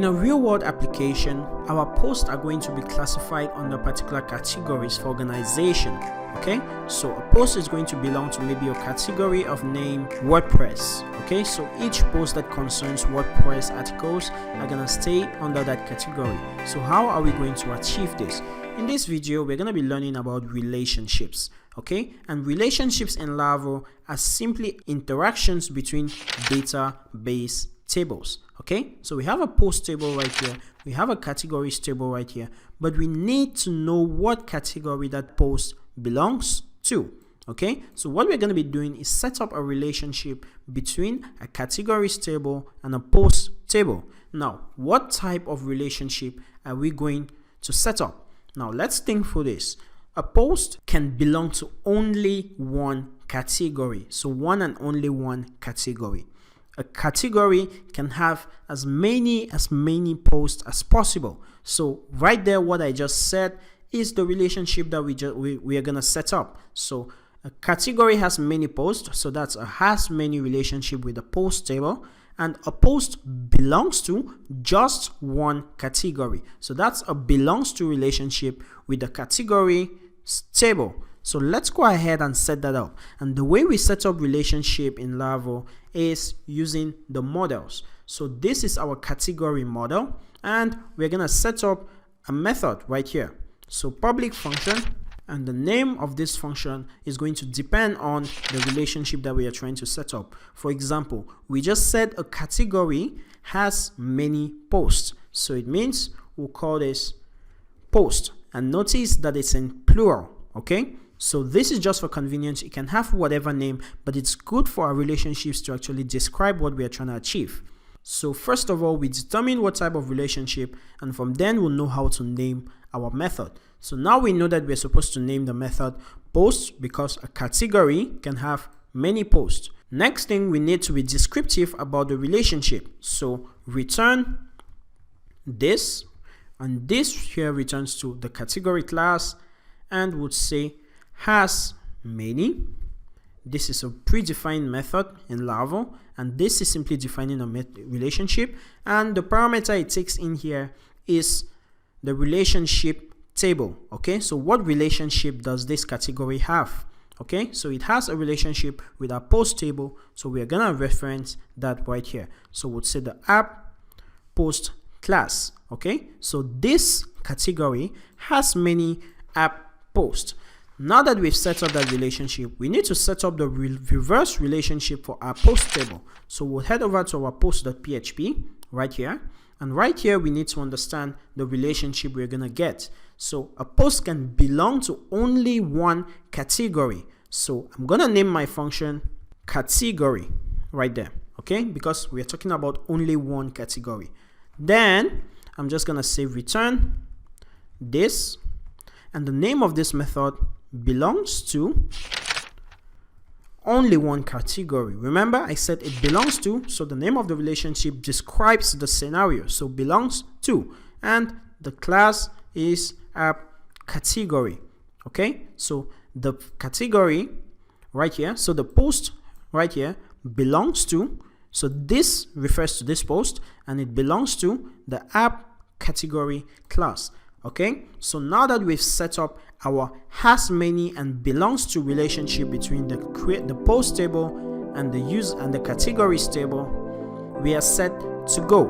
In a real-world application, our posts are going to be classified under particular categories for organization. Okay, so a post is going to belong to maybe a category of name WordPress. Okay, so each post that concerns WordPress articles are gonna stay under that category. So how are we going to achieve this? In this video, we're gonna be learning about relationships. Okay, and relationships in Laravel are simply interactions between database tables. Okay, so we have a post table right here, we have a categories table right here, but we need to know what category that post belongs to. Okay, so what we're going to be doing is set up a relationship between a categories table and a post table. Now, what type of relationship are we going to set up? Now, let's think for this. A post can belong to only one category, so one and only one category. A category can have as many posts as possible. So right there, what I just said is the relationship that we are gonna set up. So a category has many posts, so that's a has many relationship with the post table, and a post belongs to just one category. So that's a belongs to relationship with the category table. So let's go ahead and set that up. And the way we set up relationship in Laravel is using the models. So this is our category model, and we're gonna set up a method right here. So public function, and the name of this function is going to depend on the relationship that we are trying to set up. For example, we just said a category has many posts. So it means we'll call this post, and notice that it's in plural. Okay, so this is just for convenience. It can have whatever name, but it's good for our relationships to actually describe what we are trying to achieve. So first of all, we determine what type of relationship, and from then we'll know how to name our method. So now we know that we're supposed to name the method post because a category can have many posts. Next thing, we need to be descriptive about the relationship. So return this, and this here returns to the category class, and would say has many. This is a predefined method in Laravel, and this is simply defining a relationship, and the parameter it takes in here is the relationship table. Okay, so what relationship does this category have? Okay, so it has a relationship with our post table, so we are gonna reference that right here. So we'll say the app post class. Okay, so this category has many app posts. Now that we've set up that relationship, we need to set up the reverse relationship for our post table. So we'll head over to our post.php right here, and right here we need to understand the relationship we're gonna get. So a post can belong to only one category. So I'm gonna name my function category right there, okay, because we are talking about only one category. Then I'm just gonna say return this, and the name of this method belongs to only one category. Remember, I said it belongs to, so the name of the relationship describes the scenario. So belongs to, and the class is app category. Okay, so the category right here, so the post right here belongs to, so this refers to this post, and it belongs to the app category class. Okay, so now that we've set up our has many and belongs to relationship between the post table and the use and the categories table, we are set to go.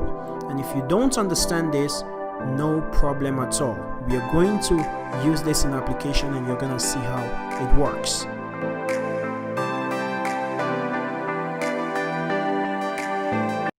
And if you don't understand this, no problem at all. We are going to use this in application, and you're gonna see how it works.